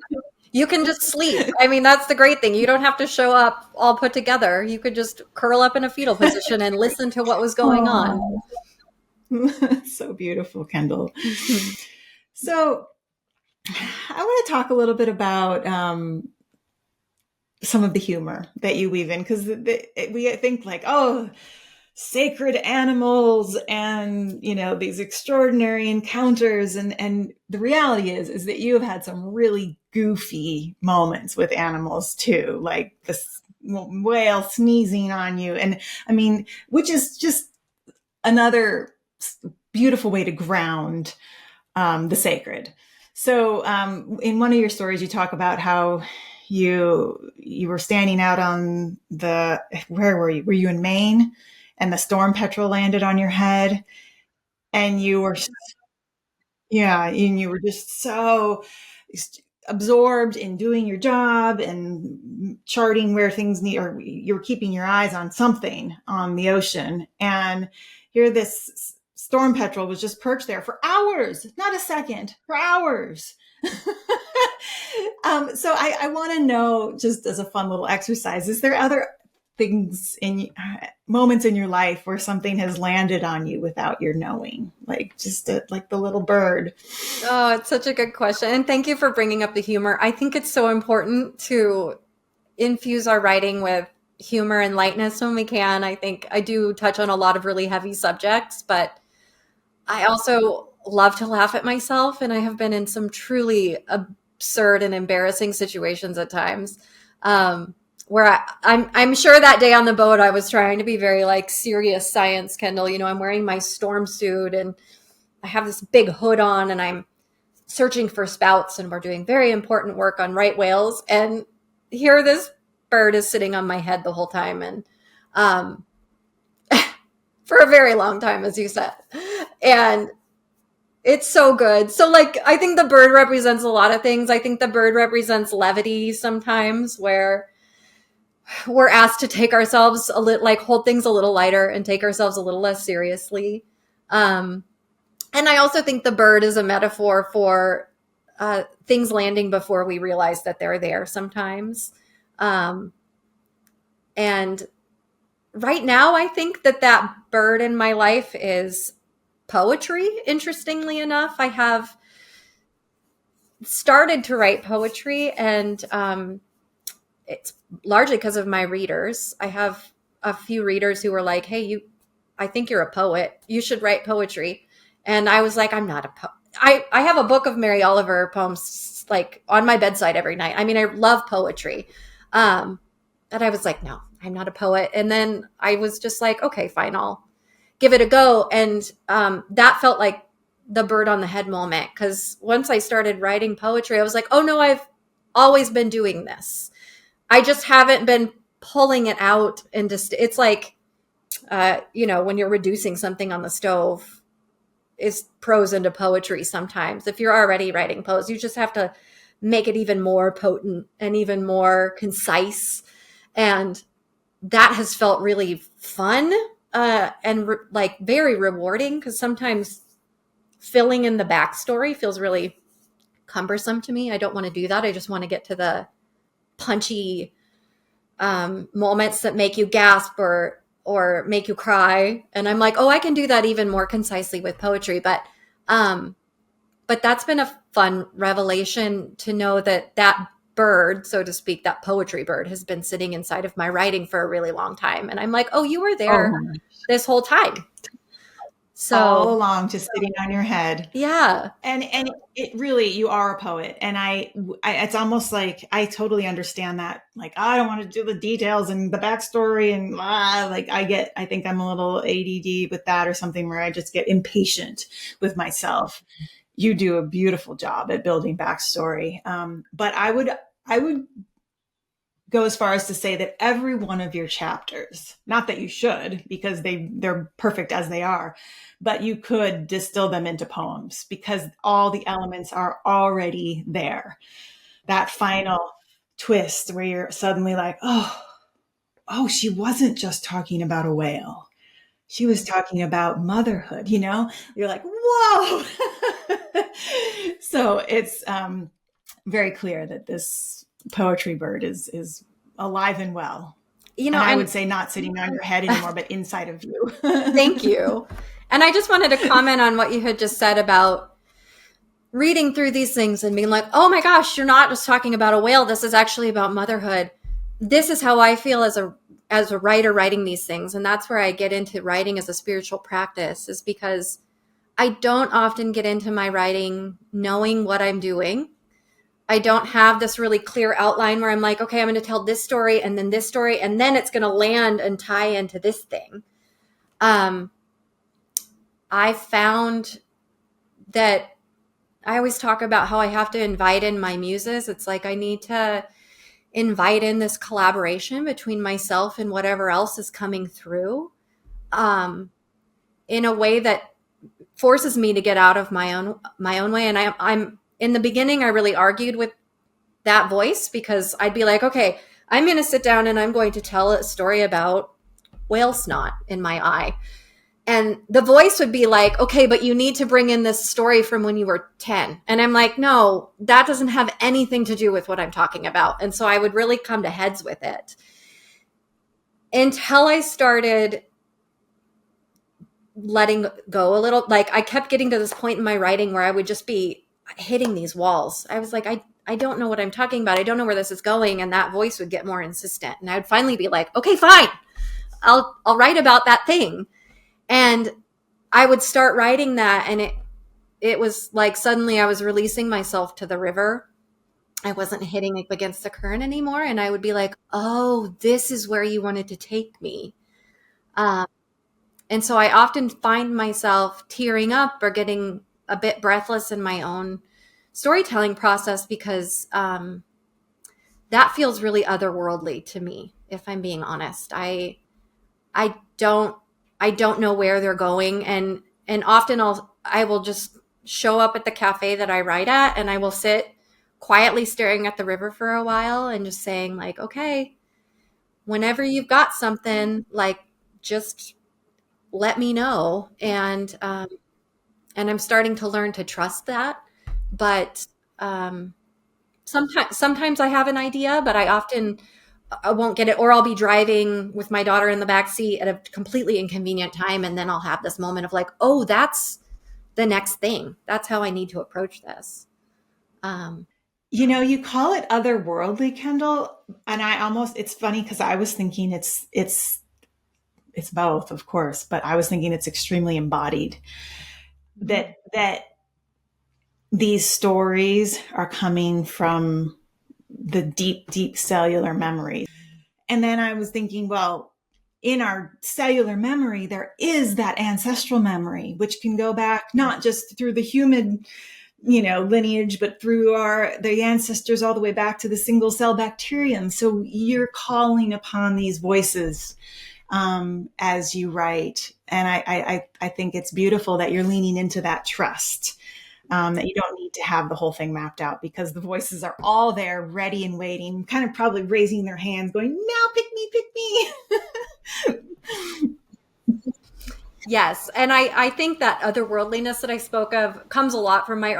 You can just sleep. I mean, that's the great thing. You don't have to show up all put together. You could just curl up in a fetal position and listen to what was going on. So beautiful, Kendall. So I want to talk a little bit about some of the humor that you weave in, because we think like, oh, sacred animals and these extraordinary encounters, and the reality is that you have had some really goofy moments with animals too, like this whale sneezing on you, and I mean, which is just another beautiful way to ground the sacred. So in one of your stories, you talk about how you were standing out on where were you? Were you in Maine? And the storm petrel landed on your head, and you were, yeah, and you were just so absorbed in doing your job and charting where things need, or you were keeping your eyes on something on the ocean. And here this storm petrel was just perched there for hours, not a second, for hours. So I want to know, just as a fun little exercise, is there other things moments in your life where something has landed on you without your knowing, like just like the little bird? Oh, it's such a good question. And thank you for bringing up the humor. I think it's so important to infuse our writing with humor and lightness when we can. I think I do touch on a lot of really heavy subjects, but I also love to laugh at myself. And I have been in some truly absurd and embarrassing situations at times. Where I'm sure that day on the boat, I was trying to be very like serious science, Kendall. I'm wearing my storm suit and I have this big hood on and I'm searching for spouts and we're doing very important work on right whales. And here this bird is sitting on my head the whole time. And for a very long time, as you said. And it's so good. So like, I think the bird represents a lot of things. I think the bird represents levity sometimes, where we're asked to take ourselves hold things a little lighter and take ourselves a little less seriously. And I also think the bird is a metaphor for things landing before we realize that they're there sometimes. And right now, I think that bird in my life is poetry. Interestingly enough, I have started to write poetry, and it's largely because of my readers. I have a few readers who were like, hey, I think you're a poet. You should write poetry. And I was like, I'm not a poet. I have a book of Mary Oliver poems like on my bedside every night. I mean, I love poetry. But I was like, no, I'm not a poet. And then I was just like, okay, fine, I'll give it a go. And that felt like the bird on the head moment. Because once I started writing poetry, I was like, oh no, I've always been doing this. I just haven't been pulling it out. And just, it's like, when you're reducing something on the stove, is prose into poetry sometimes. If you're already writing prose, you just have to make it even more potent and even more concise. And that has felt really fun and very rewarding, because sometimes filling in the backstory feels really cumbersome to me. I don't want to do that. I just want to get to the punchy moments that make you gasp or make you cry. And I'm like, oh, I can do that even more concisely with poetry. But that's been a fun revelation to know that bird, so to speak, that poetry bird, has been sitting inside of my writing for a really long time. And I'm like, oh, you were there this whole time. So all along, just sitting on your head. Yeah. And it really, you are a poet. And I it's almost like I totally understand that. Like, I don't want to do the details and the backstory and I think I'm a little ADD with that or something, where I just get impatient with myself. You do a beautiful job at building backstory. But I would go as far as to say that every one of your chapters, not that you should, because they're perfect as they are, but you could distill them into poems, because all the elements are already there. That final twist where you're suddenly like, oh, she wasn't just talking about a whale. she was talking about motherhood, you're like, whoa. So it's very clear that this poetry bird is alive and well. And I would And say not sitting on your head anymore, but inside of you. thank you. And I just wanted to comment on what you had just said about reading through these things and being like, oh my gosh, you're not just talking about a whale. This is actually about motherhood. This is how I feel as a writer writing these things. And that's where I get into writing as a spiritual practice, is because I don't often get into my writing knowing what I'm doing. I don't have this really clear outline where I'm like, okay, I'm going to tell this story and then this story, and then it's going to land and tie into this thing. I found that I always talk about how I have to invite in my muses. It's like I need to invite in this collaboration between myself and whatever else is coming through, in a way that forces me to get out of my own way. And I'm in the beginning, I really argued with that voice, because I'd be like, okay, I'm going to sit down and I'm going to tell a story about whale snot in my eye. And the voice would be like, okay, but you need to bring in this story from when you were 10. And I'm like, no, that doesn't have anything to do with what I'm talking about. And so I would really come to heads with it until I started letting go a little. Like, I kept getting to this point in my writing where I would just be hitting these walls. I was like, I don't know what I'm talking about. I don't know where this is going. And that voice would get more insistent. And I would finally be like, okay, fine. I'll write about that thing. And I would start writing that, and it was like suddenly I was releasing myself to the river. I wasn't hitting up against the current anymore. And I would be like, oh, this is where you wanted to take me. And so I often find myself tearing up or getting a bit breathless in my own storytelling process, because that feels really otherworldly to me, if I'm being honest. I don't know where they're going, and often I will just show up at the cafe that I write at, and I will sit quietly staring at the river for a while and just saying, like, okay, whenever you've got something, like, just let me know. And I'm starting to learn to trust that. But sometimes I have an idea, but I won't get it, or I'll be driving with my daughter in the back seat at a completely inconvenient time, and then I'll have this moment of like, oh, that's the next thing. That's how I need to approach this. You call it otherworldly, Kendall, and it's funny because I was thinking it's both, of course, but I was thinking it's extremely embodied. That these stories are coming from the deep, deep cellular memory. And then I was thinking, well, in our cellular memory, there is that ancestral memory, which can go back not just through the human, lineage, but through the ancestors all the way back to the single cell bacterium. So you're calling upon these voices as you write. And I think it's beautiful that you're leaning into that trust. That you don't need to have the whole thing mapped out, because the voices are all there ready and waiting, kind of probably raising their hands going, now pick me. Yes. And I think that otherworldliness that I spoke of comes a lot from my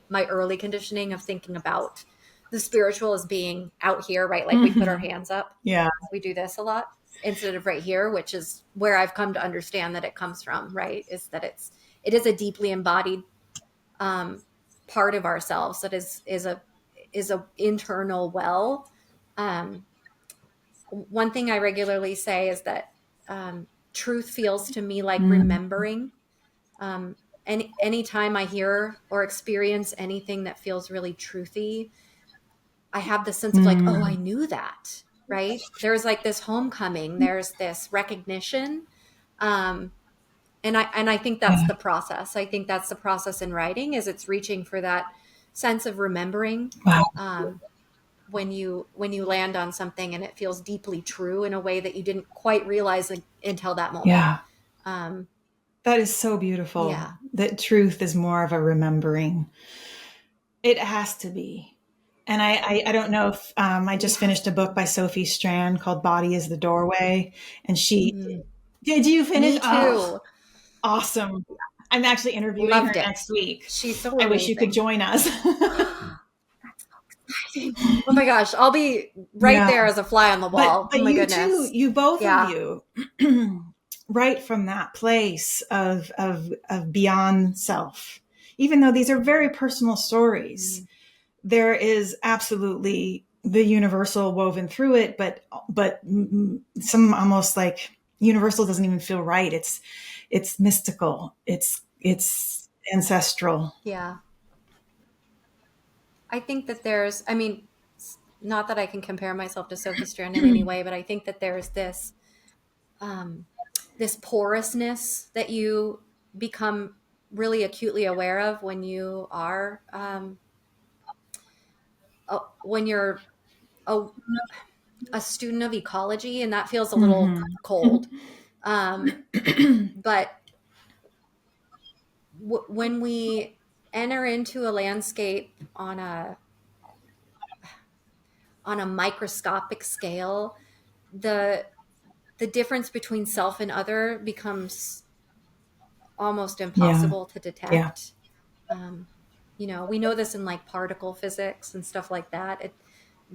my early conditioning of thinking about the spiritual as being out here, right? Like, we put our hands up. Yeah. We do this a lot instead of right here, which is where I've come to understand that it comes from, right? Is that it is a deeply embodied part of ourselves that is a internal well. One thing I regularly say is that truth feels to me like remembering. Anytime I hear or experience anything that feels really truthy, I have this sense of like, oh, I knew that, right? There's like this homecoming, there's this recognition. And I think that's the process. I think that's the process in writing, is it's reaching for that sense of remembering. Wow. When you land on something and it feels deeply true in a way that you didn't quite realize until that moment. Yeah. That is so beautiful. Yeah. That truth is more of a remembering. It has to be. And I don't know if I just finished a book by Sophie Strand called Body is the Doorway. And she Did you finish? Me Oh, too. awesome. I'm actually interviewing her Loved it. next week. She's so I wish you could amazing. join us. Oh my gosh, I'll be right Yeah. there as a fly on the wall. Oh But my you too, goodness. you both of Yeah. you, right from that place of beyond self. Even though these are very personal stories, Mm. there is absolutely the universal woven through it, but some almost like universal doesn't even feel right. It's mystical. It's ancestral. Yeah. I think that there's, I mean, not that I can compare myself to Sophie Strand in any way, but I think that there's um, this porousness that you become really acutely aware of when you are, when you're a, a student of ecology, and that feels a little cold. Um, but when we enter into a landscape on a microscopic scale, the the difference between self and other becomes almost Yeah. impossible to Yeah. detect. Um, we know this in like particle physics and stuff like that.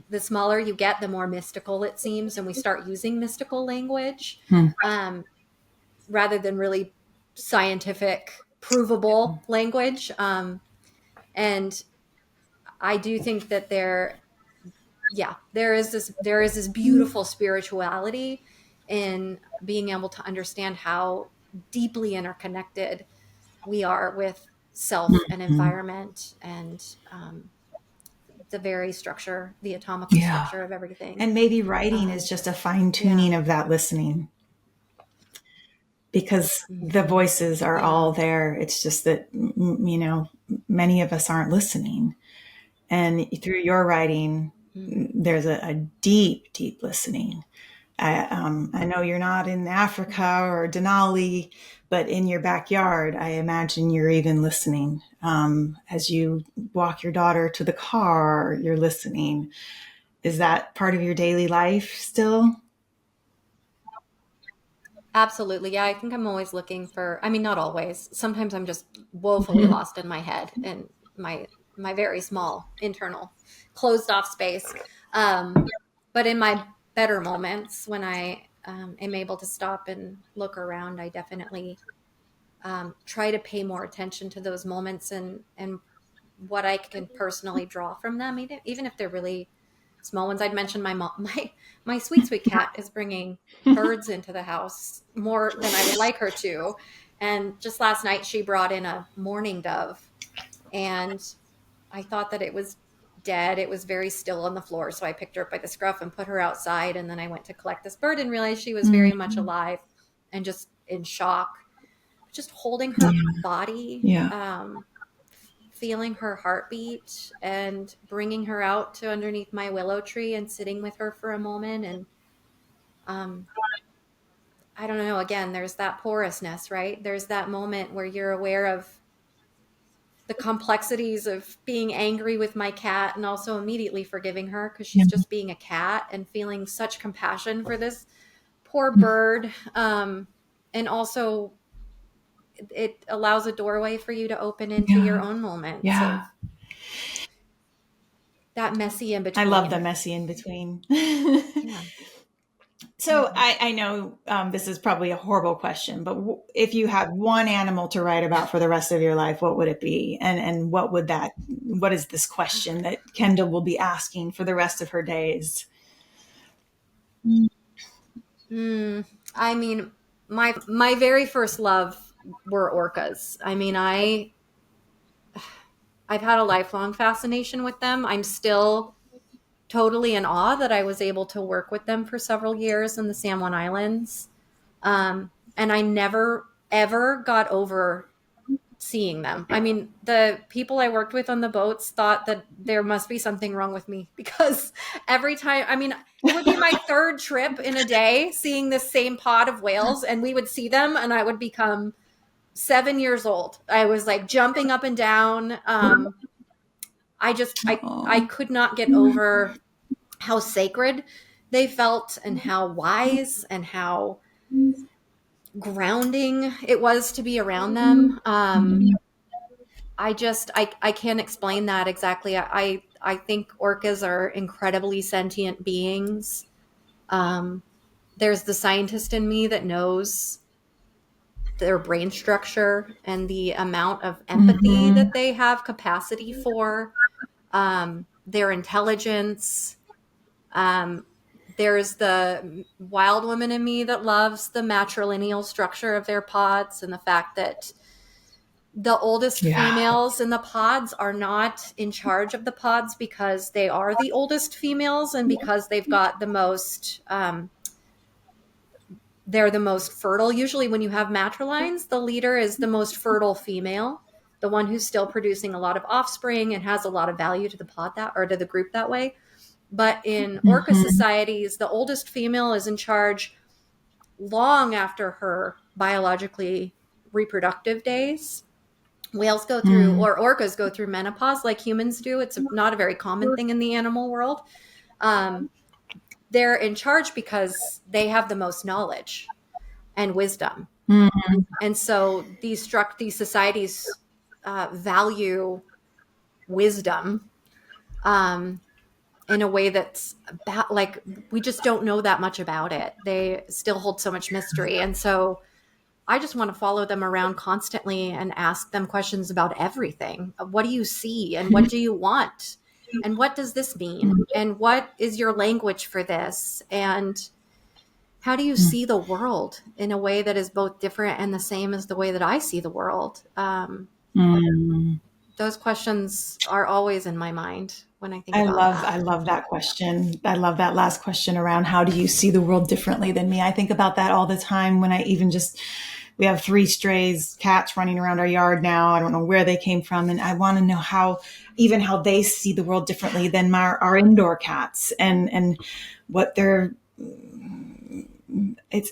The smaller you get, the more mystical it seems, and we start using mystical language Hmm. um, rather than really scientific, provable language. And I do think that there is this beautiful spirituality in being able to understand how deeply interconnected we are with self and environment and the very structure, the atomical Yeah. structure of everything. And maybe writing is Um, just a fine yeah. tuning of that listening, because the Hmm. voices are Yeah. all there. It's just that, many of us aren't listening. And through your writing, Mm. there's a deep, deep listening. I know you're not in Africa or Denali, but in your backyard, I imagine you're even listening. As you walk your daughter to the car, you're listening. Is that part of your daily life still? Absolutely. Yeah, I think I'm always looking for, I mean, not always. Sometimes I'm just woefully lost in my head and my very small internal closed off space. Um, but in my better moments when I am able to stop and look around, I definitely try to pay more attention to those moments and what I can personally draw from them, even if they're really small ones. I'd mentioned my mom, my sweet sweet cat is bringing birds into the house more than I would like her to, and just last night she brought in a mourning dove, and I thought that it was dead. It was very still on the floor, so I picked her up by the scruff and put her outside, and then I went to collect this bird and realized she was very much Mm, alive and just in shock. Just holding her yeah. body, Yeah. feeling her heartbeat and bringing her out to underneath my willow tree and sitting with her for a moment. And um, I don't know, again, there's that porousness, right? There's that moment where you're aware of the complexities of being angry with my cat and also immediately forgiving her because Yeah. she's just being a cat, and feeling such compassion for this poor bird. And also, it allows a doorway for you to open into your Yeah. own moments Yeah. of that messy in I love the between. messy in between. Yeah. So I know, this is probably a horrible question, but if you had one animal to write about for the rest of your life, what would it be? And what is this question that Kendall will be asking for the rest of her days? Mm, I mean, my very first love were orcas. I mean, I've had a lifelong fascination with them. I'm still totally in awe that I was able to work with them for several years in the San Juan Islands. And I never ever got over seeing them. I mean, the people I worked with on the boats thought that there must be something wrong with me because every time, I mean, it would be my third trip in a day seeing this same pod of whales, and we would see them, and I would become 7 years old. I was like jumping up and down. I Oh, could not get over how sacred they felt and how wise and how grounding it was to be around them. I can't explain that exactly. I think orcas are incredibly sentient beings. Um, there's the scientist in me that knows their brain structure and the amount of empathy Mm-hmm. that they have capacity for, their intelligence. Um, there's the wild woman in me that loves the matrilineal structure of their pods and the fact that the oldest Yeah. females in the pods are not in charge of the pods because they are the oldest females and because they've got the most they're the most fertile. Usually when you have matrilines, the leader is the most fertile female, the one who's still producing a lot of offspring and has a lot of value to the pod that or to the group that way. But in orca Mm-hmm. societies, the oldest female is in charge long after her biologically reproductive days. Whales go through, Mm. or orcas go through menopause like humans do. It's not a very common thing in the animal world. Um, they're in charge because they have the most knowledge and wisdom. Mm. And so these societies value wisdom um, in a way that's like we just don't know that much about it. They still hold so much mystery, and so I just want to follow them around constantly and ask them questions about everything. What do you see, and what do you want, and what does this mean, and what is your language for this, and how do you see the world in a way that is both different and the same as the way that I see the world? Mm. Those questions are always in my mind when I think about I that. love that question. I love that last question around how do you see the world differently than me? I think about that all the time when I even just we have 3 strays cats running around our yard now. I don't know where they came from. And I want to know how they see the world differently than our indoor cats and what they're,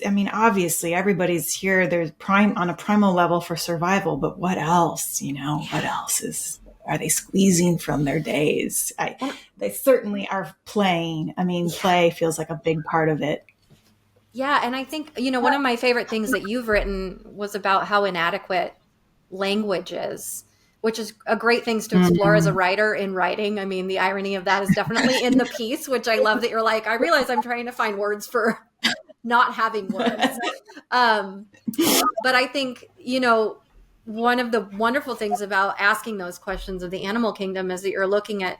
I mean, obviously everybody's here. There's prime on a primal level for survival, but what else, what Yeah. else are they squeezing from their days? And They certainly are playing. I mean, yeah. play feels like a big part of it. Yeah. And I think, one of my favorite things that you've written was about how inadequate language is, which is a great thing to explore as a Mm, writer in writing. I mean, the irony of that is definitely in the piece, which I love that you're like, I realize I'm trying to find words for not having words. Um, but I think, one of the wonderful things about asking those questions of the animal kingdom is that you're looking at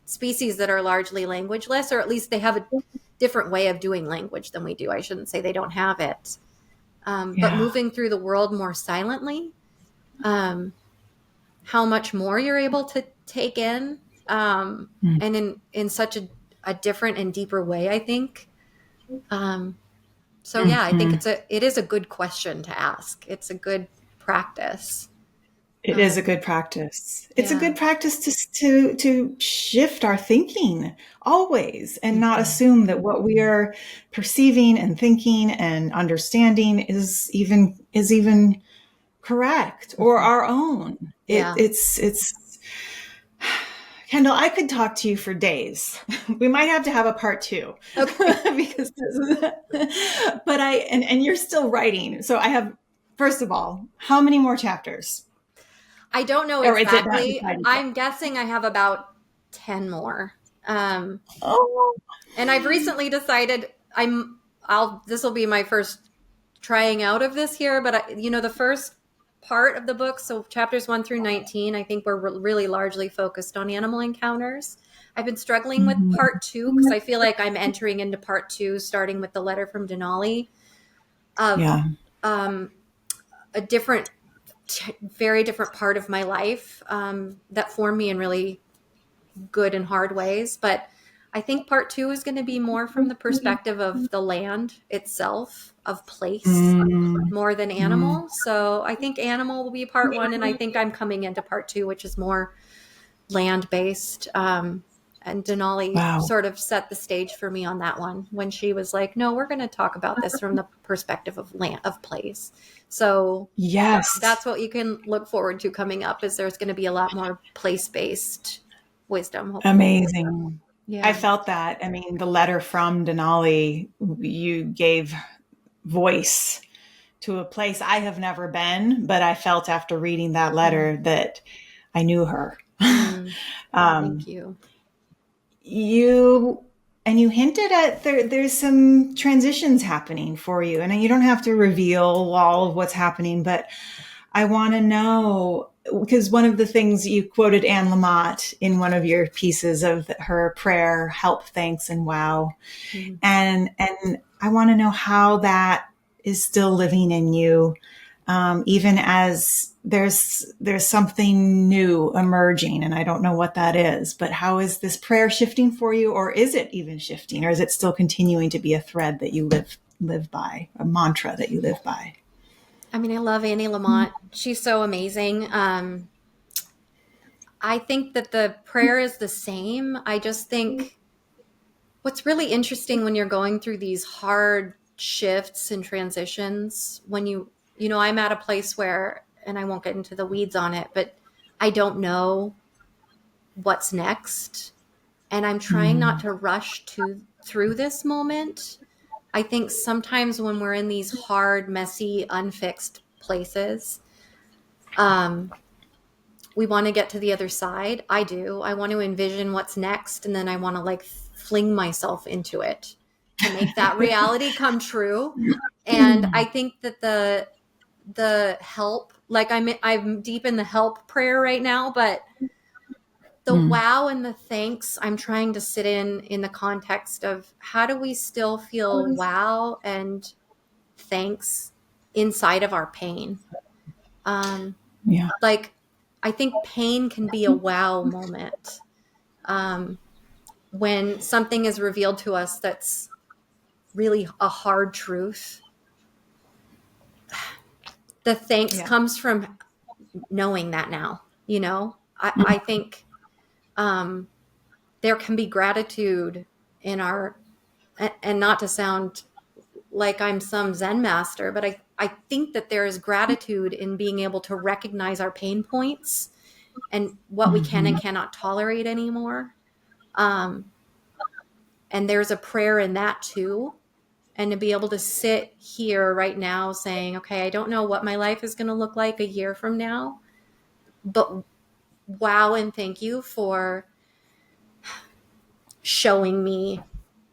species that are largely languageless, or at least they have a different way of doing language than we do. I shouldn't say they don't have it. But yeah. moving through the world more silently, um, how much more you're able to take in, Mm, and in such a different and deeper way, I think. So yeah, I think mhm. it is a good question to ask. It's a good practice. It is a Um, good practice. It's a yeah. good practice to shift our thinking always and not Mhm. assume that what we are perceiving and thinking and understanding is even correct or Mhm. our own. Yeah. It's Kendall, I could talk to you for days. We might have to have a part two Okay. because but and you're still writing. So I have, first of all, how many more chapters? I don't know Or is it not exactly. decided yet? I'm guessing I have about 10 more. Um, Oh, and I've recently decided this will be my first trying out of this here, but the first part of the book, so chapters 1 through 19, I think we're really largely focused on animal encounters. I've been struggling with mhm. part 2 because I feel like I'm entering into part 2, starting with the letter from Denali of Yeah. um, a different, very different part of my life that formed me in really good and hard ways. But I think part 2 is going to be more from the perspective of the land itself, of place, Mm, more than mm. animal. So I think animal will be part 1, and I think I'm coming into part 2, which is more land based. And Denali Wow. sort of set the stage for me on that one when she was like, "No, we're going to talk about this from the perspective of land, of place." So Yes. that's what you can look forward to coming up. Is there's going to be a lot more place based wisdom, hopefully. Amazing. I Yeah. felt that. I mean, the letter from Denali, you gave voice to a place I have never been, but I felt after reading that letter that I knew her. Thank you. You hinted at there's some transitions happening for you, and you don't have to reveal all of what's happening, but I want to know, because one of the things you quoted Anne Lamott in one of your pieces of her prayer, help, thanks, and wow. And I want to know how that is still living in you, even as there's something new emerging, and I don't know what that is, but how is this prayer shifting for you, or is it even shifting, or is it still continuing to be a thread that you live by, a mantra that you live by? I mean, I love Annie Lamott. She's so amazing. I think that the prayer is the same. I just think what's really interesting when you're going through these hard shifts and transitions, when I'm at a place where, and I won't get into the weeds on it, but I don't know what's next. And I'm trying not to rush through this moment. I think sometimes when we're in these hard, messy, unfixed places, we want to get to the other side. I do. I want to envision what's next, and then I want to like fling myself into it to make that reality come true. And I think that the help, like I'm deep in the help prayer right now, but the wow and the thanks, I'm trying to sit in the context of how do we still feel wow and thanks inside of our pain. Like, I think pain can be a wow moment. When something is revealed to us that's really a hard truth, the thanks comes from knowing that now, I think there can be gratitude in our, and not to sound like I'm some Zen master, but I think that there is gratitude in being able to recognize our pain points and what we can and cannot tolerate anymore. And there's a prayer in that too. And to be able to sit here right now saying, okay, I don't know what my life is going to look like a year from now, but wow and thank you for showing me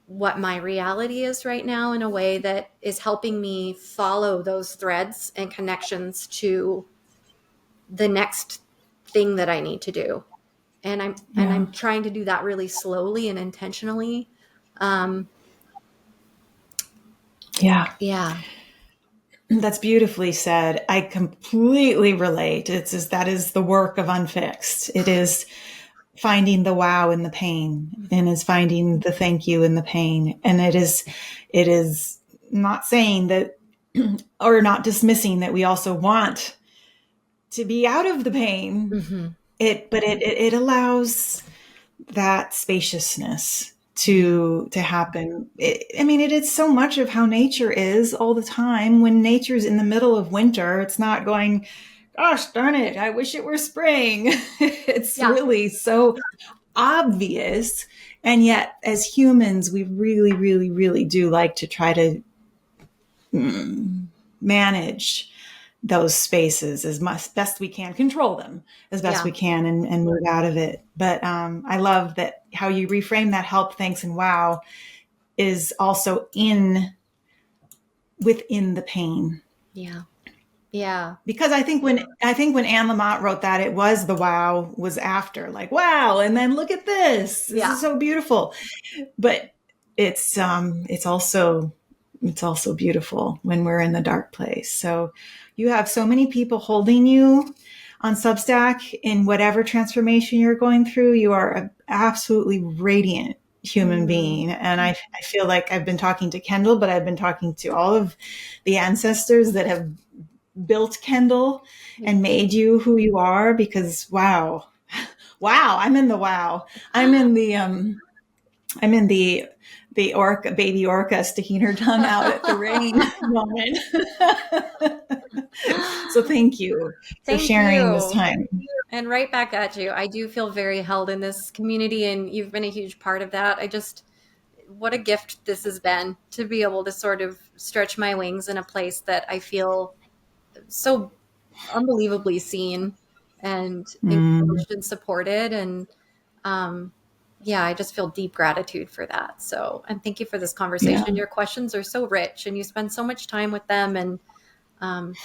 what my reality is right now in a way that is helping me follow those threads and connections to the next thing that I need to do. And I'm trying to do that really slowly and intentionally. Yeah. That's beautifully said. I completely relate. That is the work of Unfixed. It is finding the wow in the pain, and is finding the thank you in the pain. And it is not saying that, or not dismissing that we also want to be out of the pain. But it allows that spaciousness to happen. It is so much of how nature is all the time. When nature's in the middle of winter, it's not going, gosh darn it, I wish it were spring. It's really so obvious. And yet as humans, we really, really, really do like to try to manage those spaces as best we can, control them as best we can, and move out of it. But I love that how you reframe that help, thanks, and wow is also within the pain. Yeah. Because I think when Anne Lamott wrote that, it was the wow was after, like, wow, and then look at this is so beautiful. But it's also beautiful when we're in the dark place. So you have so many people holding you on Substack in whatever transformation you're going through. You are an absolutely radiant human being. And I feel like I've been talking to Kendall, but I've been talking to all of the ancestors that have built Kendall and made you who you are, because wow, I'm in the wow. I'm in the orca, baby orca sticking her tongue out at the rain moment. So thank you for sharing this time. And right back at you. I do feel very held in this community, and you've been a huge part of that. what a gift this has been to be able to sort of stretch my wings in a place that I feel so unbelievably seen and Mm, encouraged and supported. And yeah, I just feel deep gratitude for that. So, and thank you for this yeah. conversation. Your questions are so rich and you spend so much time with them. And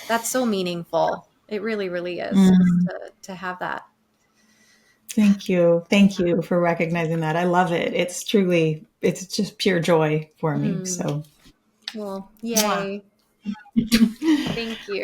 that's so meaningful. It really, really is Mm, to have that. thank you. Thank you for recognizing that. I love it. It's truly, it's just pure joy for me. Mm, So, well, mwah. yay. Thank you.